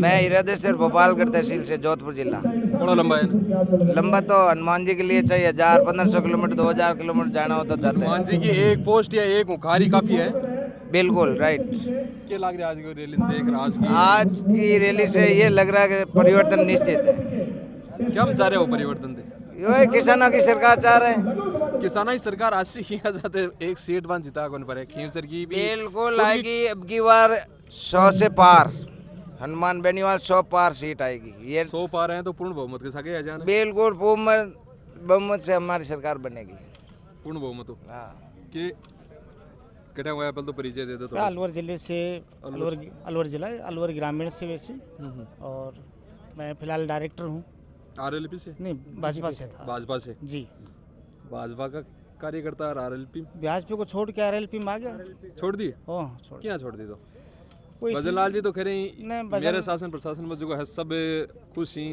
मैं इरादे से भोपालगढ़ तहसील से, जोधपुर जिला। बड़ा लंबा है ना। लंबा तो हनुमान जी के लिए चाहिए, 1000-1500 किलोमीटर, 2000 किलोमीटर जाना हो तो जाते हनुमान हैं। जी की एक पोस्ट या एक मुखारी काफी है। बिल्कुल राइट। क्या लग रहा है आज की रैली में देख रहा आज की आज की रैली से ये लग रहा है कि परिवर्तन निश्चित है। क्या हम चाह रहे हो परिवर्तन थे? ये किसानों की सरकार चाह रहे हैं। किसाना की सरकार आज से किया जाते एक सीट वन जिता कौन पर है खींवसर की भी बिल्कुल आएगी अब की बार 100 से पार। हनुमान बेनीवाल 100 पार सीट आएगी ये। 100 पा रहे हैं तो पूर्ण बहुमत के साथ आ जाना। बिल्कुल पूर्ण बहुमत से हमारी सरकार बनेगी। पूर्ण बहुमत हो हाँ। कि कटा हुआ है, पहले तो परिचय दे दो थोड़ा। अलवर जिले से, अलवर जिला, अलवर ग्रामीण से वैसे। और मैं फिलहाल डायरेक्टर हूँ। आरएलपी से नहीं, भाजपा से था। भाजपा से जी, भाजपा का कार्यकर्ता और आरएलपी भाजपा को छोड़ के आरएलपी में आ गया। छोड़ दी। ओह, छोड़ क्या छोड़ दी तो कोई भजन लाल जी तो कह रहे नहीं, हैं मेरे शासन प्रशासन में जो है सब खुश ही,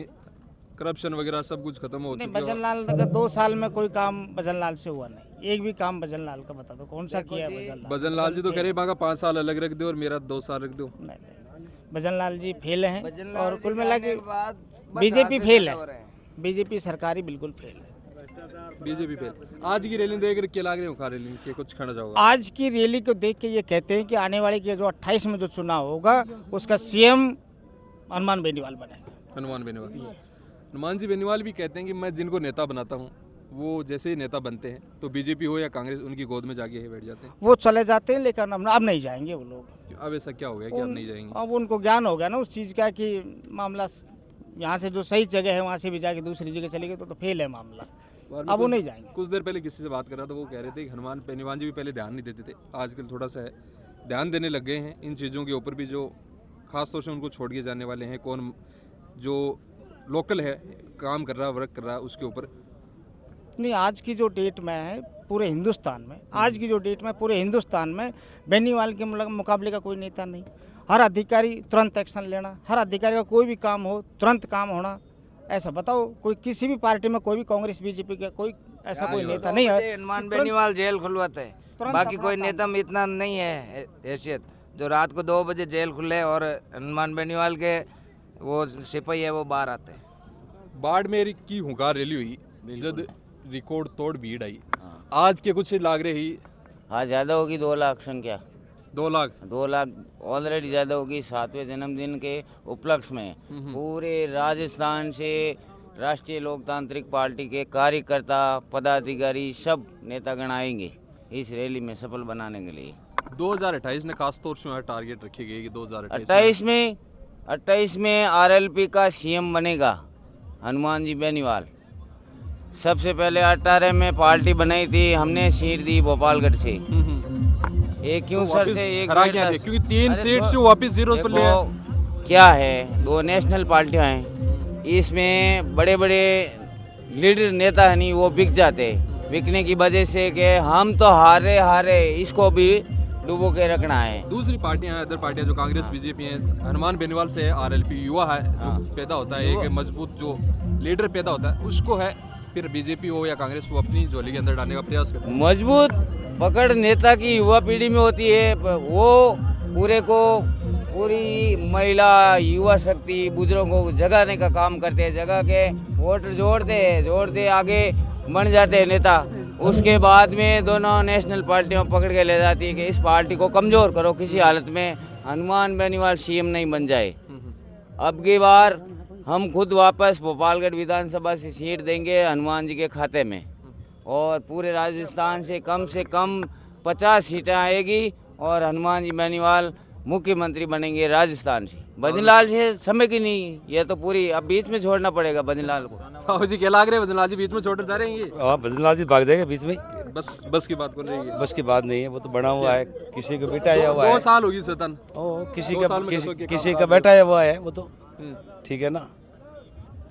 करप्शन वगैरह सब कुछ खत्म हो नहीं, चुका है। भजन लाल का 2 साल में कोई काम भजन लाल से हुआ नहीं। एक भी काम भजन लाल का बता दो, कौन सा किया है भजन लाल? भजन लाल जी तो कह रहे हैं 5 साल अलग रख दो और मेरा 2 साल रख दो। नहीं, भजन लाल जी फेल हैं। भजन और लाल कुल जी मिला जाने के के बाद बस बीजेपी हाथ से फेल ज्यादा हो है। रहे हैं। बीजेपी सरकारी बिल्कुल फेल है। बीजेपी पे आज की रैली देख क्या लग रहे हो? खा रैली के कुछ खाना चाहोगा? आज की रैली को देख के ये कहते हैं कि आने वाले के जो 28 में जो चुनाव होगा उसका सीएम हनुमान बेनीवाल बनेगा। हनुमान बेनीवाल। हनुमान जी बेनीवाल भी कहते हैं कि मैं जिनको नेता बनाता हूँ वो जैसे ही नेता बनते हैं तो बीजेपी हो या कांग्रेस उनकी गोद में जाके बैठ जाते हैं। वो चले जाते हैं, लेकिन अब नहीं जाएंगे वो लोग। अब ऐसा क्या हो गया कि अब नहीं जाएंगे? अब उनको ज्ञान हो गया ना उस चीज़ का कि मामला यहाँ से जो सही जगह है वहाँ से भी जाके दूसरी जगह चले गए तो फेल है मामला। अब वो नहीं जाएंगे। कुछ देर पहले किसी से बात कर रहा था, वो कह रहे थे कि हनुमान बेनीवाल जी भी पहले ध्यान नहीं देते थे, आजकल थोड़ा सा है ध्यान देने लग गए हैं इन चीज़ों के ऊपर भी, जो खास तौर से उनको छोड़ के जाने वाले हैं, कौन जो लोकल है काम कर रहा है वर्क कर रहा है उसके ऊपर। नहीं, आज की जो डेट में है पूरे हिंदुस्तान में, आज की जो डेट में पूरे हिंदुस्तान में बेनीवाल के मुकाबले का कोई नेता नहीं। हर अधिकारी तुरंत एक्शन लेना, हर अधिकारी का कोई भी काम हो तुरंत काम होना। ऐसा बताओ कोई किसी भी पार्टी में कोई भी कांग्रेस बीजेपी का कोई ऐसा कोई नेता नहीं है। हनुमान बेनीवाल जेल खुलवाते हैं, बाकी कोई नेता में इतना नहीं है हैसियत जो रात को 2 बजे जेल खुले और हनुमान बेनीवाल के वो सिपाही है वो बाहर आते हैं। बाड़मेर की हुंकार रैली हुई जब रिकॉर्ड तोड़ भीड़ आई, आज के कुछ लाग रही? हाँ, ज़्यादा होगी 2 लाख संख्या। 2 लाख 2 लाख ऑलरेडी ज़्यादा होगी 7वें जन्मदिन के उपलक्ष्य में। पूरे राजस्थान से राष्ट्रीय लोकतांत्रिक पार्टी के कार्यकर्ता पदाधिकारी सब नेतागण आएंगे इस रैली में सफल बनाने के लिए। 2028 ने खास तौर से टारगेट रखी गई कि 2028 28 में आरएलपी का सीएम बनेगा हनुमान जी बेनीवाल। सबसे पहले 18 में पार्टी बनाई थी, हमने सीट दी भोपालगढ़ से, एक क्यों सर से एक हरा गया थे, क्योंकि 3 सीट से वापस 0 पर ले आए। क्या है 2 नेशनल पार्टियां हैं, इसमें बड़े बड़े लीडर नेता है नहीं, वो बिक जाते। बिकने की वजह से कि हम तो हारे इसको भी डुबो के रखना है। दूसरी पार्टियां अदर पार्टियां जो कांग्रेस बीजेपी हैं, हनुमान बेनीवाल से आरएलपी युवा है जो पैदा होता है, एक मजबूत जो लीडर पैदा होता है उसको है, फिर बीजेपी हो या कांग्रेस वो अपनी झोली के अंदर डालने का प्रयास करते हैं। मजबूत पकड़ नेता की युवा पीढ़ी में होती है, वो पूरी महिला युवा शक्ति बुजुर्गों को जगाने का काम करते हैं, जगह के वोट जोड़ते आगे बन जाते हैं नेता। उसके बाद में दोनों नेशनल पार्टियों पकड़ के ले जाती है कि इस पार्टी को कमज़ोर करो, किसी हालत में हनुमान बेनीवाल सीएम नहीं बन जाए। अब की बार हम खुद वापस भोपालगढ़ विधानसभा से सीट देंगे हनुमान जी के खाते में, और पूरे राजस्थान से कम 50 सीटें आएगी और हनुमान जी बेनीवाल मुख्यमंत्री बनेंगे राजस्थान से। भजनलाल से समय की नहीं, ये तो पूरी अब बीच में छोड़ना पड़ेगा भजनलाल को। जी क्या लग रहा है भजनलाल जी बीच में छोड़ जा रहे हैं? हाँ, भजनलाल जी भाग जाएगा बीच में। बस की बात कर रही है? बस की बात नहीं है, वो तो बना हुआ है, किसी का बेटा आया हुआ है। 2 साल होगी सतन, किसी का बेटा आया हुआ है, वो तो ठीक है ना।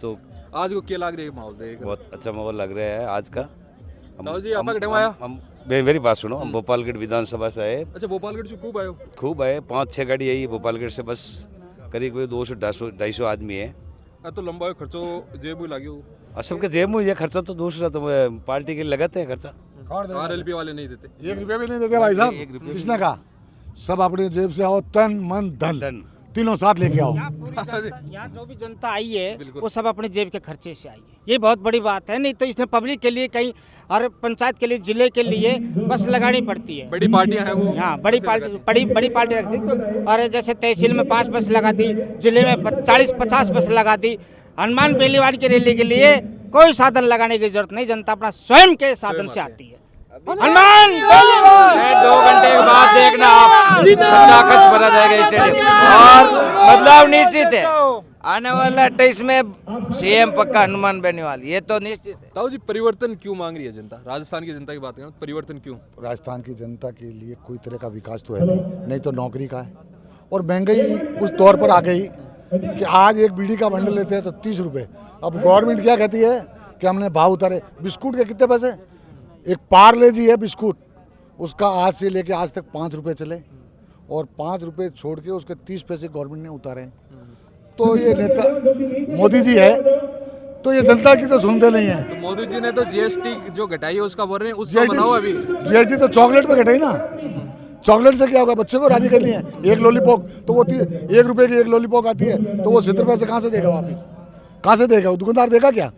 तो आज को क्या लग रही है माहौल देख? बहुत अच्छा माहौल लग रहा है आज का। जी आपका हम मेरी बात सुनो, हम भोपालगढ़ विधानसभा से आए। अच्छा, भोपालगढ़ से खूब आए? 5-6 गाड़ी आई भोपालगढ़ से, बस करीब 200-250 आदमी है। तो लंबा खर्चो जेब में लगे हो? सबके जेब में ये खर्चा तो दूसरा तो पार्टी के लगाते हैं खर्चा। आरएलपी वाले नहीं देते? 1 रुपया भी नहीं देते भाई साहब, किसने कहा? सब अपनी जेब से आओ, तन मन धन तीनों साथ लेके आओ। यहाँ जो भी जनता आई है वो सब अपने जेब के खर्चे से आई है, ये बहुत बड़ी बात है। नहीं तो इसने पब्लिक के लिए कहीं और पंचायत के लिए जिले के लिए बस लगानी पड़ती है। बड़ी पार्टियां हैं वो, हाँ बड़ी पार्टी रखती तो, और जैसे तहसील में 5 बस लगा दी, जिले में 40-50 बस लगा दी। हनुमान बेनीवाल की रैली के लिए कोई साधन लगाने की जरूरत नहीं, जनता अपना स्वयं के साधन से आती है। हनुमान 2 घंटे के बाद देखना आप सच्चा खच भरा जाएगा स्टेडियम और बदलाव निश्चित है। आने वाला 28 में सीएम पक्का हनुमान बेनीवाल, ये तो निश्चित है। ताऊ जी, परिवर्तन क्यों मांग रही है जनता? राजस्थान की जनता की बात करें, परिवर्तन क्यों? राजस्थान की जनता के लिए कोई तरह का विकास तो है नहीं तो नौकरी का है। और महंगाई उस तौर पर आ गई कि आज एक बीड़ी का बंडल लेते हैं तो 30 रुपये। अब गवर्नमेंट क्या कहती है कि हमने भाव उतारे। बिस्कुट के कितने पैसे? एक पार्ले जी है बिस्कुट, उसका आज से लेके आज तक 5 रुपये चले, और 5 रुपये छोड़ के उसके 30 पैसे गवर्नमेंट ने उतारे। तो ये नेता मोदी जी है, तो ये जनता की तो सुनते नहीं है। तो मोदी जी ने तो जीएसटी जो घटाई है उसका बोल रहे हैं, उसका बनाओ अभी। जीएसटी तो चॉकलेट पे घटाई ना, चॉकलेट से क्या होगा? बच्चे को राजी करनी है। एक लॉलीपॉप तो वो 1 रुपये की एक लॉलीपॉप आती है, तो वो 70 रुपये से कहाँ से देगा वापिस? कहाँ से देगा? वो दुकानदार देगा क्या?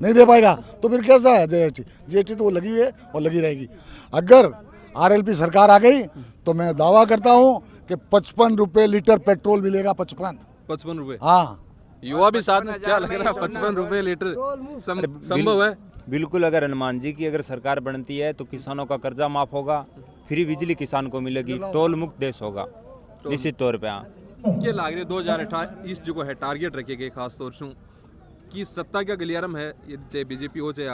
नहीं दे पाएगा। तो फिर कैसा है जीएसटी तो वो लगी है और लगी रहेगी। अगर आरएलपी सरकार आ गई तो मैं दावा करता हूँ कि 55 रुपये लीटर पेट्रोल मिलेगा। 55 रुपये? हाँ। युवा भी साथ में, क्या लग रहा है 55 रुपये लीटर संभव है? बिल्कुल। अगर हनुमान जी की अगर सरकार बनती है तो किसानों का कर्जा माफ होगा, फ्री बिजली किसान को मिलेगी, टोल मुक्त देश होगा निश्चित तौर पे। हाँ, क्या लाग रही 2028 जो है टारगेट रखे गए खास तौर से कि सत्ता का गलियारम है, ये चाहे बीजेपी हो चाहे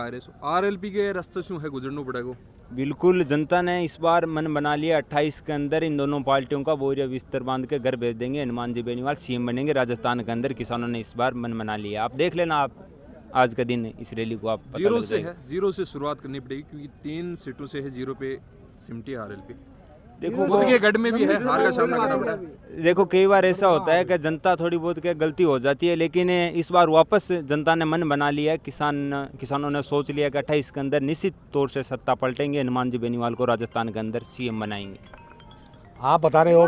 आरएलपी के रास्ते से है गुजरना पड़ेगा। बिल्कुल। जनता ने इस बार मन बना लिया, 28 के अंदर इन दोनों पार्टियों का बोरिया बिस्तर बांध के घर भेज देंगे। हनुमान जी बेनीवाल सीएम बनेंगे राजस्थान के अंदर। किसानों ने इस बार मन बना लिया। आप देख लेना, आप आज का दिन इस रैली को आप जीरो से शुरुआत करनी पड़ेगी, क्योंकि 3 सीटों से है जीरो पे सिमटी आरएलपी। देखो गढ़ में भी है, हार का सामना करना पड़ा है। देखो कई बार ऐसा होता है कि जनता थोड़ी बहुत क्या गलती हो जाती है, लेकिन इस बार वापस जनता ने मन बना लिया है। किसानों ने सोच लिया कि 28 के अंदर निश्चित तौर से सत्ता पलटेंगे, हनुमान जी बेनीवाल को राजस्थान के अंदर सीएम बनाएंगे। आप बता रहे हो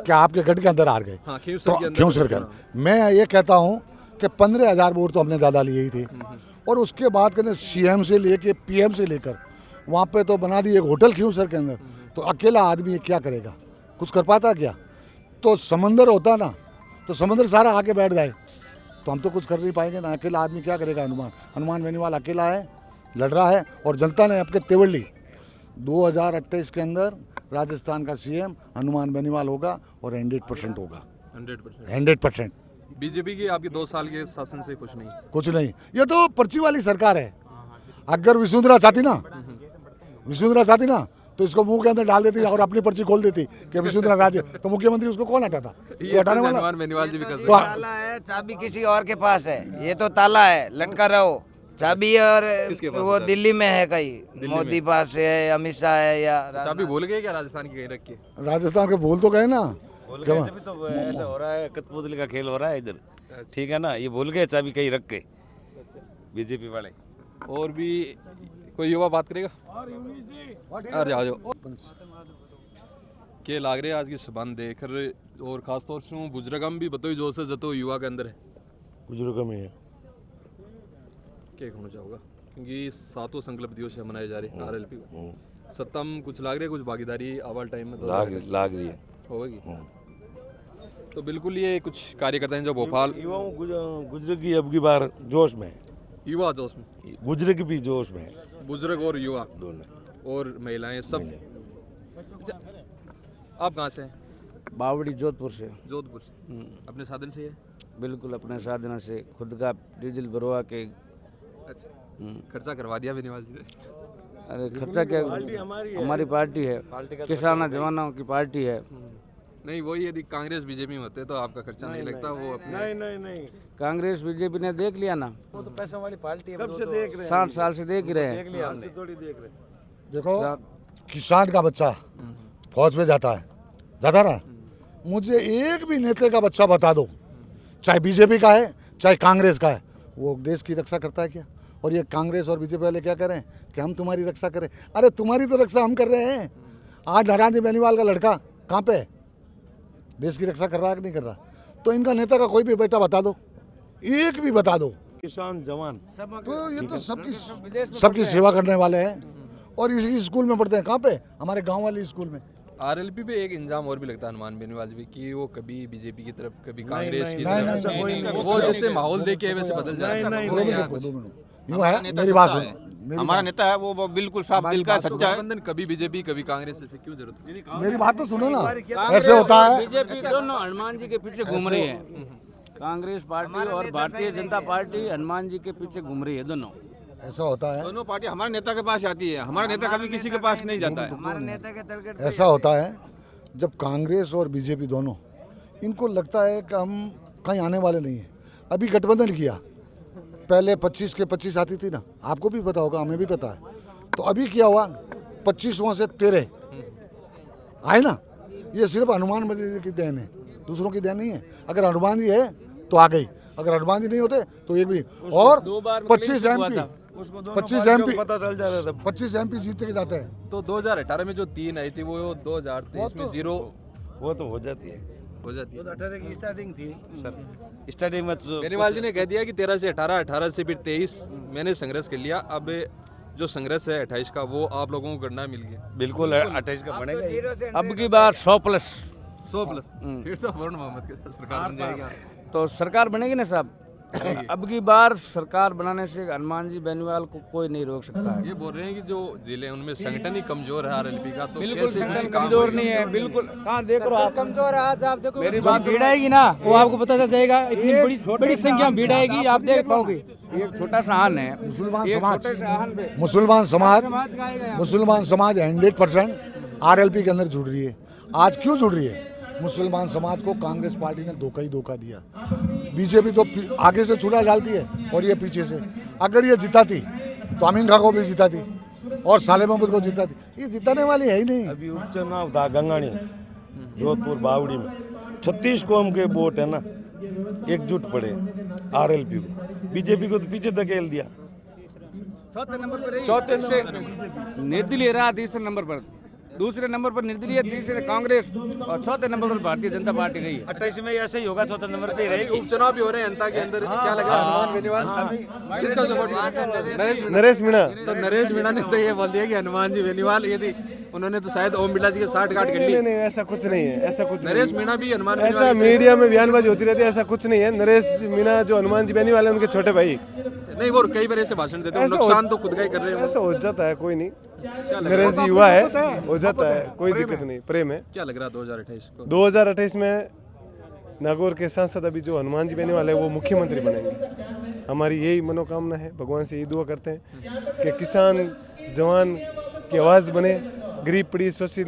कि आपके गढ़ के अंदर हार गए। हाँ, क्यों सर? मैं ये कहता हूँ कि 15,000 वोट तो हमने ज़्यादा लिए ही थे, और उसके बाद कहते सीएम से लेके पीएम से लेकर वहाँ पे तो बना दी एक होटल क्यों सर के अंदर। तो अकेला आदमी क्या करेगा? कुछ कर पाता क्या? तो समंदर होता ना, तो समंदर सारा आके बैठ जाए तो हम तो कुछ कर नहीं पाएंगे ना। अकेला आदमी क्या करेगा? हनुमान बेनीवाल अकेला है, लड़ रहा है, और जनता ने आपके तेवर ली। 2028 के अंदर राजस्थान का सीएम हनुमान बेनीवाल होगा, और 100% होगा। 100%। बीजेपी की आपके 2 साल के शासन से कुछ नहीं। ये तो पर्ची वाली सरकार है। अगर वसुंधरा चाहती ना तो इसको मुंह के अंदर डाल देती और अपनी पर्ची खोल देती कि वसुंधरा राज्य, तो मुख्यमंत्री उसको कौन हटाता? ये हटाने वाला हनुमान बेनीवाल जी भी कर ताला है, चाबी किसी और के पास है। ये तो ताला है, लटका रहो चाबी, और वो दिल्ली में है, कहीं मोदी पास है, अमित शाह है, या चाबी भूल गए क्या राजस्थान की कहीं रख के? राजस्थान के भूल तो गए ना। तो ऐसा हो रहा है, कठपुतली का खेल हो रहा है इधर, ठीक है ना। ये भूल गए चाबी कहीं रख के बीजेपी वाले। और भी कोई युवा बात करेगा? जाओ के लाग रहे आज की सबन देख रहे, और खास तौर से बुजुर्गम भी बताओ जो से जतो युवा के अंदर है। बुजुर्ग में है क्या कहना चाहोगा? क्योंकि 7वां संकल्प दिवस है मनाए जा रहे आरएलपी को। सत्ता में कुछ लाग रही है, कुछ भागीदारी आवाल टाइम में लाग रही है, होगी। तो बिल्कुल ये कुछ कार्यकर्ता हैं जो भोपाल युवाओं गुजर की अब की बार जोश में, युवा जोश में, गुजर की भी जोश में, बुजुर्ग और युवा दोनों और महिलाएं सब। आप कहाँ से हैं? बावड़ी जोधपुर से। जोधपुर से। अपने साधन से है? बिल्कुल अपने साधन से, खुद का डीजल भरवा के। अच्छा, खर्चा करवा दिया बेनीवाल जी ने? अरे खर्चा क्या, हमारी पार्टी है, किसान जवानों की पार्टी है। नहीं, वही यदि कांग्रेस बीजेपी में होते तो आपका खर्चा नहीं लगता। वो अपने नहीं कांग्रेस बीजेपी ने देख लिया ना, वो तो पैसों वाली पार्टी है, कब से देख रहे हैं, 60 साल से देख रहे हैं। देखो किसान का बच्चा फौज में जाता ना, मुझे एक भी नेता का बच्चा बता दो, चाहे बीजेपी का है चाहे कांग्रेस का है, वो देश की रक्षा करता है क्या? और ये कांग्रेस और बीजेपी वाले क्या करें कि हम तुम्हारी रक्षा करें। अरे तुम्हारी तो रक्षा हम कर रहे हैं। आज हनुमान जी बेनीवाल का लड़का कहाँ पे है? देश की रक्षा कर रहा है कि नहीं कर रहा? तो इनका नेता का कोई भी बेटा बता दो, एक भी बता दो। किसान जवान तो ये तो सबकी सेवा करने वाले हैं और इसी स्कूल में पढ़ते हैं। कहाँ पे? हमारे गांव वाले स्कूल में। आरएलपी पे एक इंजाम और भी लगता है हनुमान बेनीवाल जी की, वो कभी बीजेपी की तरफ कभी कांग्रेस की तरफ, वो जैसे माहौल देके वैसे बदल जाता है। यूँ है, मेरी बात सुनो। हमारा नेता है वो बिल्कुल साफ दिल का सच्चा है। गठबंधन कभी बीजेपी कभी कांग्रेस, ऐसे क्यों जरूरत है? मेरी बात तो सुनो ना, ऐसे होता है। बीजेपी दोनों हनुमान जी के पीछे घूम रही है, कांग्रेस पार्टी और भारतीय जनता पार्टी हनुमान जी के पीछे घूम रही है दोनों। ऐसा होता है, दोनों पार्टी हमारे नेता के पास आती है, हमारा नेता कभी किसी के पास नहीं जाता है। हमारे नेता के तलगट ऐसा होता है जब कांग्रेस और बीजेपी दोनों, इनको लगता है कि हम कहीं आने वाले नहीं हैं। अभी गठबंधन किया, पहले 25 के 25 आती थी ना, आपको भी पता होगा, हमें भी पता है। तो अभी क्या हुआ, 25वां से 13 आए ना। ये सिर्फ हनुमान जी की देन है, दूसरों की देन नहीं है। अगर हनुमान जी है तो आ गई, अगर हनुमान जी नहीं होते तो एक भी। और 25 MP पता चल जा रहा था। 25 MP जीत के जाते हैं। तो 2018 में जो 3 आई थी वो 2023 में 0 वो तो हो जाती है, हो जाती है। 18 की स्टार्टिंग थी सर, स्टार्टिंग में तो बेनीवाल जी ने कह दिया कि 13 से 18, 18 से फिर 23 मैंने संघर्ष कर लिया। अब जो संघर्ष है 28 का वो आप लोगों को करना मिल गया। बिल्कुल 28 का बनेगा ही। अब की बार 100+, 100+, फिर तो वरुण मोहम्मद की सरकार बन जाएगी। तो सरकार बनेगी ना साहब। अब की बार सरकार बनाने से हनुमान जी बेनीवाल को कोई नहीं रोक सकता है। ये बोल रहे हैं कि जो जिले हैं उनमें संगठन ही कमजोर है आरएलपी का, तो बिल्कुल कैसे संगठन कुछ काम कमजोर होगा? नहीं है, बिल्कुल। कहाँ देख रहे हो आप? कमजोर है आज आप देखो, मेरी बात भीड़ आएगी ना, वो आपको पता चल जाएगा। इतनी बड़ी संख्या में भीड़ आएगी, आप देख पाओगे। एक छोटा सा आहन है, मुसलमान एक समाज, छोटे से आहन पे मुसलमान समाज 100% आरएलपी के अंदर जुड़ रही है। आज क्यों जुड़ रही है? मुसलमान समाज को कांग्रेस पार्टी ने धोखा ही धोखा दिया। बीजेपी तो आगे से चूल्हा डालती है और ये पीछे से। अगर ये जिताती तो अमीन खां को भी जिताती और साले महमूद को जिताती। ये जिताने वाली है ही नहीं। अभी उपचुनाव था गंगानी जोधपुर बावड़ी में, 36 कौम के वोट है ना, एकजुट पड़े आरएलपी को, बीजेपी को तो पीछे धकेल दिया। चौथे नंबर पर निर्दलीय रहा, तीसरे नंबर पर, दूसरे नंबर पर निर्दलीय, तीसरे कांग्रेस और चौथे नंबर पर भारतीय जनता पार्टी रही है। 28 में ऐसे ही होगा, चौथे नंबर पे ही रहेगी। उपचुनाव भी हो रहे हैं जनता के अंदर, क्या लग रहा है हनुमान बेनीवाल किसका सपोर्ट? नरेश मीणा। तो नरेश मीणा ने तो ये बोल दिया कि हनुमान जी बेनीवाल, यदि उन्होंने तो शायद ओम बिरला जी के 60 गांठ कर ली। नहीं, ऐसा कुछ नहीं है, ऐसा कुछ नरेश मीणा भी हनुमान ऐसा बेनीवाल मीडिया में बयानबाजी होती रहती है, ऐसा कुछ नहीं है। नरेश मीणा जो हनुमान जी बेनीवाल है, उनके छोटे भाई। नहीं, वो कई बार ऐसे भाषण देते हैं, नुकसान तो खुद का ही कर रहे हैं। ऐसा हो जाता है, कोई नहीं। नरेश जी युवा है, हो जाता है, कोई दिक्कत नहीं, प्रेम है। क्या लग रहा है 2028 को? 2028 में नागौर के सांसद अभी जो हनुमान जी बेनीवाल है वो मुख्यमंत्री बनेंगे। हमारी यही मनोकामना है, भगवान से यही दुआ करते हैं कि किसान जवान की आवाज़ बने, गरीब पीड़ित शोषित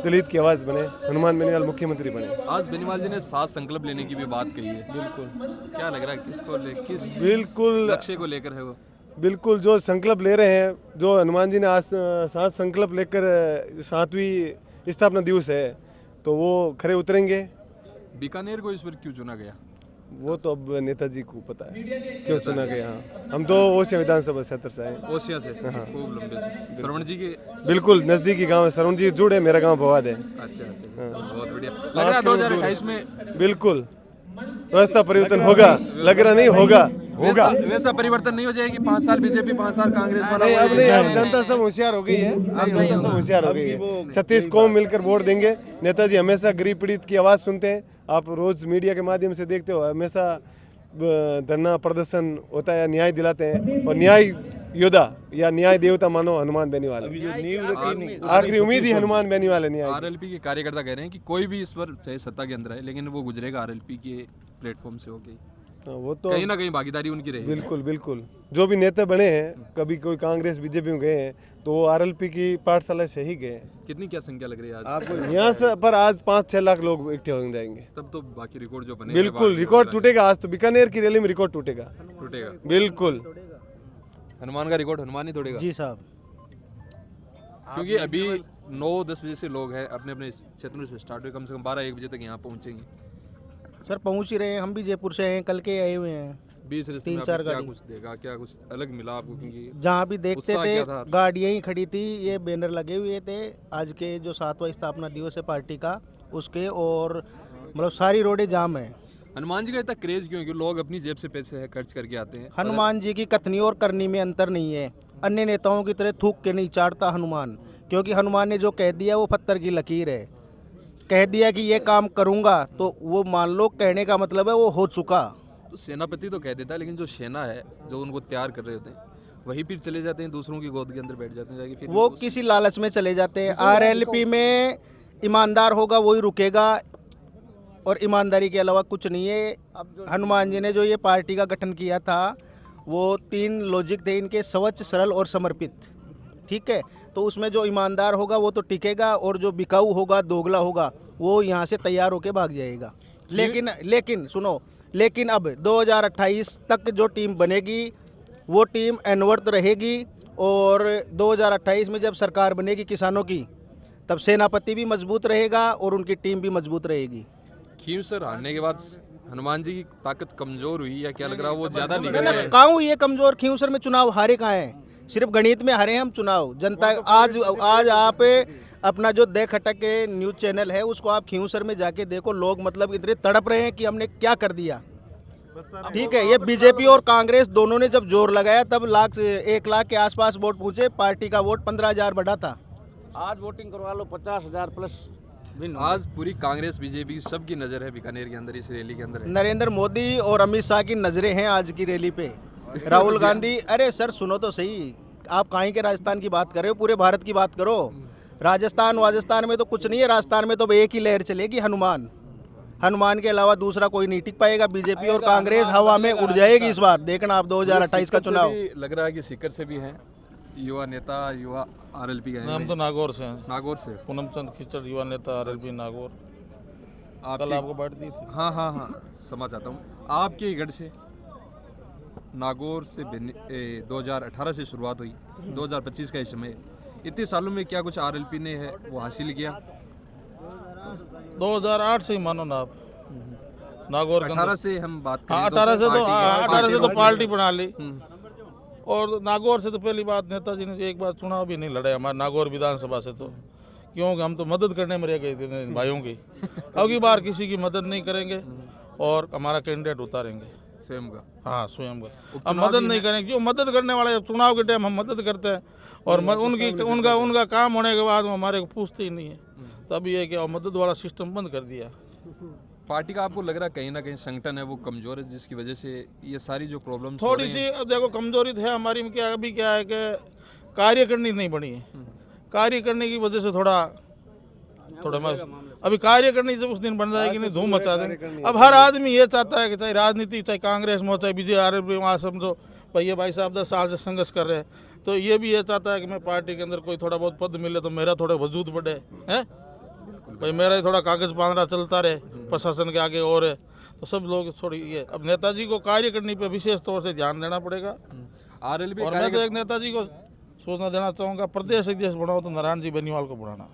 दलित की आवाज़ बने, हनुमान बेनीवाल मुख्यमंत्री बने। आज बेनीवाल जी ने 7 संकल्प लेने की भी बात कही है। बिल्कुल, क्या लग रहा है किसको किस बिल्कुल लक्ष्य को लेकर है वो? बिल्कुल जो संकल्प ले रहे हैं, जो हनुमान जी ने आज 7 संकल्प लेकर 7वीं स्थापना दिवस है, तो वो खरे उतरेंगे। बीकानेर को इस पर क्यों चुना गया? वो तो अब नेताजी को पता है क्यों चुना गया। हाँ, हम तो ओसिया विधानसभा क्षेत्र से आए। ओसिया से? खूब लंबे से। श्रवण जी के बिल्कुल नजदीकी गांव है, श्रवण जी जुड़े, मेरा गांव भवाद है। अच्छा, बहुत बढ़िया। लग रहा है 2028 में बिल्कुल व्यवस्था परिवर्तन होगा, लग रहा नहीं होगा। वैसा परिवर्तन नहीं हो जाएगी? 5 साल बीजेपी, 5 साल कांग्रेस वाला? नहीं, अब नहीं, अब जनता सब होशियार हो गई है, अब जनता सब होशियार हो गई है। 36 कौम मिलकर वोट देंगे। नेताजी हमेशा गरीब पीड़ित की आवाज़ सुनते हैं, आप रोज मीडिया के माध्यम से देखते हो, हमेशा धरना प्रदर्शन होता है, न्याय दिलाते हैं, और न्याय योद्धा या न्याय देवता मानो हनुमान बेनीवाल। आखिरी उम्मीद ही हनुमान बेनीवाल है न्याय। आरएलपी के कार्यकर्ता कह रहे हैं कि कोई भी इस पर चाहे सत्ता के अंदर है, लेकिन वो गुजरेगा आरएलपी के प्लेटफॉर्म से होके। वो तो कहीं ना कहीं भागीदारी उनकी रहेगी। बिल्कुल बिल्कुल। जो भी नेता बने हैं, कभी कोई कांग्रेस बीजेपी में गए हैं, तो वो आरएलपी की पाठशाला से ही गए। कितनी क्या संख्या लग रही है आज आपको? यहाँ से पर आज 5-6 लाख लोग इकट्ठे हो जाएंगे। तब तो बाकी रिकॉर्ड जो बने, बिल्कुल रिकॉर्ड टूटेगा। आज तो बीकानेर की रैली में रिकॉर्ड टूटेगा। बिल्कुल हनुमान का रिकॉर्ड हनुमान ही तोड़ेगा जी साहब। क्योंकि अभी 9-10 बजे से लोग हैं अपने अपने क्षेत्रों से स्टार्ट हुए, कम से कम 12-1 बजे तक यहाँ पहुँचेंगे। सर पहुंच ही रहे हैं, हम भी जयपुर से हैं, कल के आए हुए हैं। 20 रिश्ते 3-4 क्या गाड़ी कुछ देगा, क्या कुछ अलग मिला आपको? क्योंकि जहाँ भी देखते उत्साह थे क्या था? गाड़ियाँ ही खड़ी थी, ये बैनर लगे हुए थे आज के जो 7वां स्थापना दिवस है पार्टी का, उसके, और मतलब सारी रोडें जाम है। हनुमान जी का इतना क्रेज क्यों? क्योंकि लोग अपनी जेब से पैसे खर्च करके आते हैं। हनुमान जी की कथनी और करनी में अंतर नहीं है। अन्य नेताओं की तरह थूक के नहीं चाटता हनुमान, क्योंकि हनुमान ने जो कह दिया वो पत्थर की लकीर है। कह दिया कि ये काम करूँगा तो वो मान लो, कहने का मतलब है वो हो चुका। तो सेनापति तो कह देता है, लेकिन जो सेना है जो उनको तैयार कर रहे होते हैं वही फिर चले जाते हैं दूसरों की गोद के अंदर बैठ जाते हैं जाके, फिर वो किसी लालच में चले जाते हैं। आरएलपी में ईमानदार होगा वही रुकेगा, और ईमानदारी के अलावा कुछ नहीं है। हनुमान जी ने जो ये पार्टी का गठन किया था वो 3 लॉजिक थे इनके, स्वच्छ, सरल और समर्पित। ठीक है, तो उसमें जो ईमानदार होगा वो तो टिकेगा, और जो बिकाऊ होगा, दोगला होगा, वो यहाँ से तैयार होके भाग जाएगा। लेकिन सुनो, लेकिन अब 2028 तक जो टीम बनेगी वो टीम अनवर्त रहेगी, और 2028 में जब सरकार बनेगी किसानों की, तब सेनापति भी मजबूत रहेगा और उनकी टीम भी मजबूत रहेगी। खींवसर हारने के बाद हनुमान जी की ताकत कमजोर हुई या क्या लग रहा है वो ज्यादा निकल गए? कहाँ हुई है कमजोर? खींवसर में चुनाव हारे कहाँ हैं? सिर्फ गणित में हारे हम चुनाव। जनता आज आप अपना जो देख हटक के न्यूज़ चैनल है उसको आप खींवसर में जाके देखो, लोग मतलब इतने तड़प रहे हैं कि हमने क्या कर दिया। ठीक है, ये बीजेपी और कांग्रेस दोनों ने जब जोर लगाया तब 1 लाख के आसपास वोट पूछे, पार्टी का वोट 15,000 बढ़ा था। आज वोटिंग करवा लो 50,000 प्लस। आज पूरी कांग्रेस बीजेपी सबकी नजर है बीकानेर के अंदर, इस रैली के अंदर है। नरेंद्र मोदी और अमित शाह की नजरें हैं आज की रैली पे। राहुल गांधी, अरे सर सुनो तो सही, आप कहीं के राजस्थान की बात कर रहे हो? पूरे भारत की बात करो। राजस्थान में तो कुछ नहीं है। राजस्थान में तो एक ही लहर चलेगी, हनुमान के अलावा दूसरा कोई नहीं टिक पाएगा। बीजेपी और कांग्रेस हवा में उड़ जाएगी इस बार, देखना आप 2028 का चुनाव। लग रहा है कि सीकर से भी हैं युवा नेता, युवा आरएलपी का। हम तो नागौर से हैं। नागौर से पूनम चंद खिचड़, युवा नेता आरएलपी नागौर। कल आपको बांट दी थी। हाँ समझ आता हूँ। आपके गढ़ से नागौर से 2018 से शुरुआत हुई, 2025 का इस समय, इतने सालों में क्या कुछ आरएलपी ने है वो हासिल किया? 2008 से ही मानो ना आप, नागौर 18 से हम बात करें। 18 से तो पार्टी बना ली। और नागौर से तो पहली बात, नेताजी ने एक बार चुनाव भी नहीं लड़े हमारे नागौर विधानसभा से, तो क्योंकि हम तो मदद करने में रह गए थे भाइयों की। अब की बार किसी की मदद नहीं करेंगे और हमारा कैंडिडेट उतारेंगे स्वयं का। हाँ, स्वयं का। अब मदद नहीं करेंगे, जो मदद करने वाले चुनाव के टाइम हम मदद करते हैं, और उनका काम होने के बाद हमारे को पूछते ही नहीं है। तब ये कि मदद वाला सिस्टम बंद कर दिया। पार्टी का आपको लग रहा है कहीं ना कहीं संगठन है वो कमजोर है, जिसकी वजह से ये सारी जो प्रॉब्लम थोड़ी सी देखो कमजोरी है हमारी में। क्या अभी क्या है कि कार्यकारिणी नहीं बनी है। कार्य करने की वजह से थोड़ा अभी कार्यकारिणी जब उस दिन बन जाएगी नहीं, धूम मचा देंगे। अब हर आदमी ये चाहता है कि चाहे राजनीति, चाहे कांग्रेस में हो, चाहे बीजेपी, आरएलपी, वहाँ समझो भाई ये भाई साहब 10 साल से संघर्ष कर रहे हैं, तो ये भी ये चाहता है कि मैं पार्टी के अंदर कोई थोड़ा बहुत पद मिले तो मेरा थोड़ा वजूद बढ़े है भाई, मेरा ही थोड़ा कागज पांदरा चलता रहे प्रशासन के आगे। और है तो सब लोग थोड़ी ये, अब नेताजी को कार्य करने पे विशेष तौर से ध्यान देना पड़ेगा। आरएलपी और मैं तो एक नेताजी को सूचना देना चाहूँगा, प्रदेश अध्यक्ष बनाओ तो नारायण जी बेनीवाल को बनाना।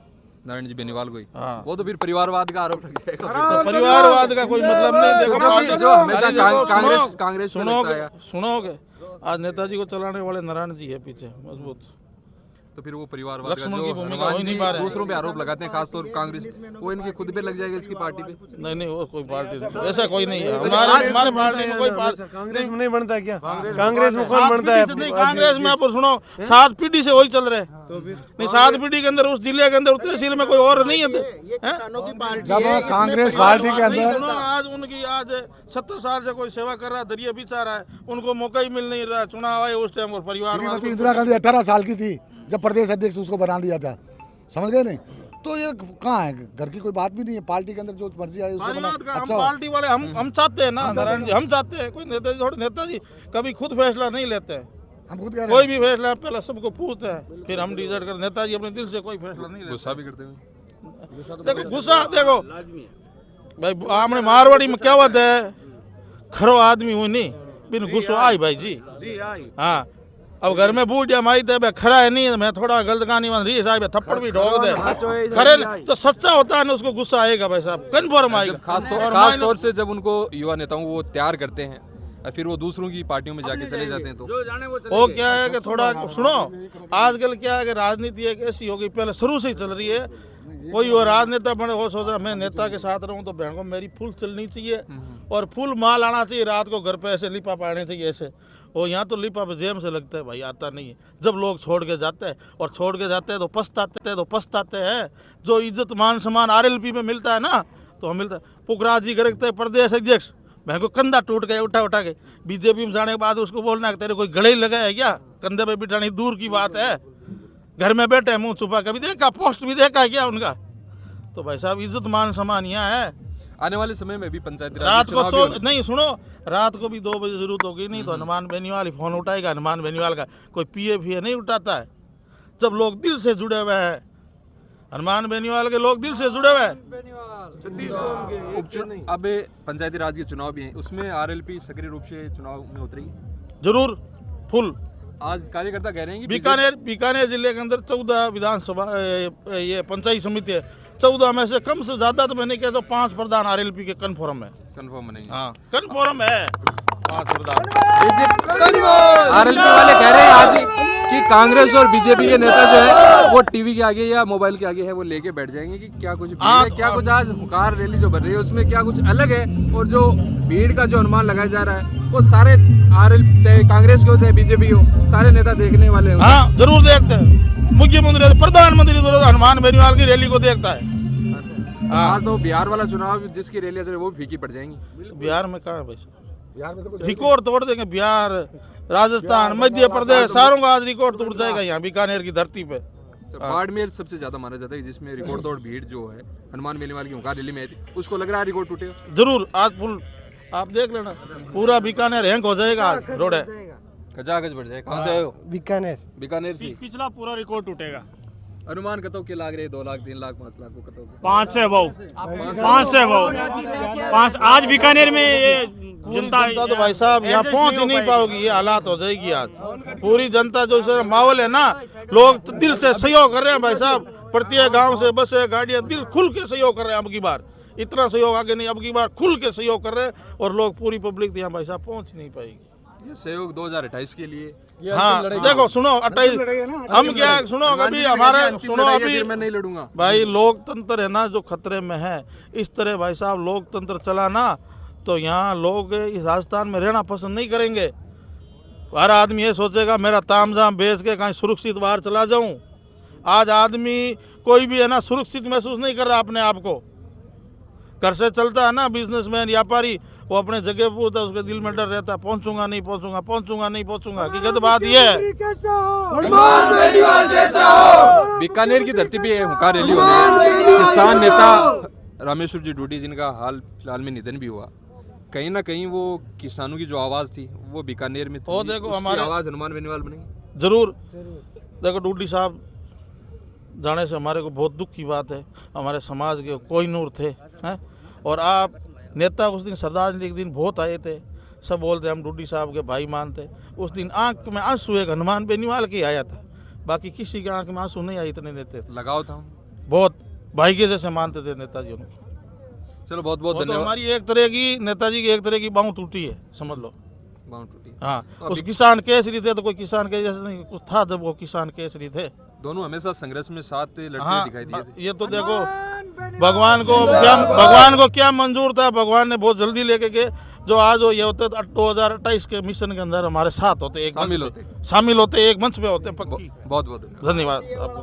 नारायण जी बेनीवाल को ही? हाँ। वो तो फिर परिवारवाद का आरोप लग जाएगा। तो परिवारवाद का कोई मतलब नहीं। देखो जो हमेशा कांग्रेस सुनोगे, आज नेताजी को चलाने वाले नारायण जी है पीछे मजबूत। तो फिर वो परिवारवाद लक्ष्मण की भूमिका हो ही नहीं पा रहे। दूसरों पे आरोप लगाते हैं, खासतौर कांग्रेस, वो इनके खुद पे लग जाएगा इसकी पार्टी पे? नहीं, वो कोई पार्टी ऐसा कोई नहीं है। हमारे पार्टी में कोई कांग्रेस में नहीं बनता क्या? कांग्रेस में कौन बनता है? कांग्रेस में आप सुनो 7 पीढ़ी से वही चल रहे हैं। नहीं, 7 पीढ़ी के अंदर उस जिले के अंदर तहसील में कोई और नहीं है। जब कांग्रेस पार्टी के अंदर आज उनकी आज 70 साल से कोई सेवा कर रहा है, दरिया बिछा रहा है, उनको मौका ही मिल नहीं रहा। चुनाव आए उस टाइम और परिवार। इंदिरा गांधी 18 साल की थी जब प्रदेश अध्यक्ष उसको बना दिया था, समझ गए नहीं? तो ये कहाँ है, घर की कोई बात भी नहीं है। पार्टी के अंदर जो मर्जी आए उसको अच्छा, पार्टी वाले हम चाहते हैं ना नारायण जी, हम चाहते हैं। कोई नेताजी कभी खुद फैसला नहीं लेते हैं। हम खुद कोई भी फैसला पहले सबको पूछते हैं, फिर हम डिसाइड करते। नेताजी अपने दिल से कोई फैसला नहीं लेते। गुस्सा भी करते हैं। देखो गुस्सा देखो भाई, आपने मारवाड़ी में क्या बात है, खरो आदमी हुई नहीं बिन गुस्सा आई भाई जी। हाँ, अब घर में बूढ़ या माई तो खरा है नहीं, मैं थोड़ा गलत कहानी बन रही साहब, थप्पड़ भी ठोक दे खरे तो सच्चा होता है ना, उसको गुस्सा आएगा भाई साहब, कन्फर्म आएगा। खास तौर से जब उनको युवा नेताओं को वो तैयार करते हैं और फिर वो दूसरों की पार्टियों में जाके चले जाते हैं, तो वो क्या है कि थोड़ा सुनो, आजकल क्या है कि राजनीति एक ऐसी हो गई, पहले शुरू से ही चल रही है कोई और राजनेता बने वो सोच रहा मैं नेता के साथ रहूं तो बहन को मेरी फुल चलनी चाहिए और फुल माल आना चाहिए, रात को घर पे ऐसे लिपा पाने चाहिए ऐसे। और यहाँ तो लिपा जेम से लगता है भाई, आता नहीं है। जब लोग छोड़ के जाते हैं और छोड़ के जाते हैं तो पछताते हैं। जो इज्जत मान सम्मान RLP में मिलता है ना, तो हम मिलता है। पुखराज जी करते प्रदेश अध्यक्ष, बहन को कंधा टूट गया उठा के। बीजेपी में जाने के बाद उसको बोलना है तेरे कोई गले ही लगा है क्या, कंधे पे बिठानी दूर की बात है। घर में बैठे मुंह छुपा, कभी देखा पोस्ट भी देखा है क्या उनका? तो भाई साहब इज्जत मान सम्मान यहाँ है। आने वाले समय में भी पंचायती राज रात चुनाव को भी नहीं सुनो, रात को भी 2 बजे जरूरत होगी नहीं तो हनुमान बेनीवाल ही फोन उठाएगा। हनुमान बेनीवाल का कोई PF नहीं उठाता है। जब लोग दिल से जुड़े हुए हैं, हनुमान बेनीवाल के लोग दिल से जुड़े हुए हैं। अब पंचायती राज के चुनाव भी हैं, उसमें RLP सक्रिय रूप से चुनाव में उतरेगी जरूर फुल। आज कार्यकर्ता कह रहे हैं कि बीकानेर जिले के अंदर 14 विधानसभा ये पंचायत समिति है। 14 में से कम से ज्यादा तो मैंने कहा तो 5 प्रधान RLP के कन्फर्म है। कंफर्म नहीं, हाँ कन्फर्म है 5 प्रधान। RLP वाले कह रहे हैं आज कि कांग्रेस और बीजेपी के नेता जो है वो टीवी के आगे या मोबाइल के आगे है वो लेके बैठ जाएंगे कि क्या कुछ भीड़ है, क्या कुछ आज कार रैली जो बन रही है उसमें क्या कुछ अलग है। और जो भीड़ का जो अनुमान लगाया जा रहा है वो सारे RLP चाहे कांग्रेस के हो चाहे बीजेपी हो, सारे नेता देखने वाले हैं। हाँ जरूर देखते हैं। मुख्यमंत्री प्रधानमंत्री हनुमान बेनीवाल की रैली को देखता है। आज तो बिहार वाला चुनाव जिसकी रैलियां चल रही वो फीकी पड़ जाएंगी। बिहार में कहाँ है भाई? बिहार में तो रिकॉर्ड तोड़ देंगे। बिहार, राजस्थान, मध्य प्रदेश सारों का आज रिकॉर्ड टूट जाएगा यहाँ बीकानेर की धरती पे। बाड़मेर सबसे ज्यादा माना जाता है जिसमें रिकॉर्ड तोड़ भीड़ जो है हनुमान बेनीवाल की हुंकार रैली में आई थी, उसको लग रहा है रिकॉर्ड टूटेगा। जरूर आज फुल आप देख लेना, पूरा बीकानेर हैंग हो जाएगा। आज रोड है खचाखच बढ़ जाएगा। कहाँ से आए हो? बीकानेर से। पिछला पूरा रिकॉर्ड टूटेगा। अनुमान कतो के लाग रहे 2 लाख 3 लाख 5 लाख को कतो 5 से बहु 5 आज बीकानेर में ये जनता तो भाई साहब यहाँ पहुँच ही नहीं पाओगी। ये हालात हो जाएगी आज। पूरी जनता जो माहौल है ना, लोग दिल से सहयोग कर रहे हैं भाई साहब। प्रत्येक गांव से बसें गाड़ियाँ दिल खुल के सहयोग कर रहे हैं। अब की बार इतना सहयोग आगे नहीं, अब की बार खुल के सहयोग कर रहे हैं और लोग पूरी पब्लिक यहाँ भाई साहब पहुँच नहीं पाएगी। ये सहयोग 2028 के लिए। हाँ देखो सुनो 28 हम क्या सुनो अभी हमारे सुनो अभी मैं नहीं लड़ूंगा भाई। लोकतंत्र है ना जो खतरे में है। इस तरह भाई साहब लोकतंत्र चला ना तो यहाँ लोग इस राजस्थान में रहना पसंद नहीं करेंगे। हर आदमी ये सोचेगा मेरा तामझाम बेच के कहीं सुरक्षित बाहर चला जाऊं। आज आदमी कोई भी है ना सुरक्षित महसूस नहीं कर रहा अपने आप को। घर से चलता है ना बिजनेसमैन व्यापारी, वो अपने जगह पर होता है, उसके दिल में डर रहता है पहुंचूंगा नहीं पहुंचूंगा। हकीकत बात ये है बीकानेर की धरती पे हुंकार रैली हो रही है। किसान नेता रामेश्वर जी डूडी जिनका हाल फिलहाल में निधन भी हुआ, कहीं ना कहीं वो किसानों की जो आवाज़ थी वो बीकानेर में थी। देखो हमारी आवाज़ हनुमान बेनीवाल बनेगी जरूर। देखो डूडी साहब जाने से हमारे को बहुत दुख की बात है। हमारे समाज के कोहिनूर थे हैं। और आप नेता उस दिन श्रद्धांजलि के दिन बहुत आए थे, सब बोलते हम डूडी साहब के भाई मानते। उस दिन आंख में आंसू एक हनुमान बेनीवाल के आया था, बाकी किसी के आंख में आंसू नहीं आए। इतने नेता थे, लगाव था, बहुत भाई के जैसे मानते थे नेताजी उनको। चलो बहुत बहुत धन्यवाद। हमारी एक तरह की नेताजी की एक तरह की बाँह टूटी है, समझ लो बाँह टूटी। हाँ उस किसान केसरी थे तो कोई किसान के जैसे नहीं था जब वो किसान केसरी थे। दोनों हमेशा संघर्ष में साथ लड़ते दिखाई दिए थे। ये तो देखो भगवान को क्या मंजूर था, भगवान ने बहुत जल्दी लेके गए। जो आज ये होते 2028 के मिशन के अंदर हमारे साथ होते, एक शामिल होते, एक मंच पे होते पक्की। बहुत बहुत धन्यवाद आपको।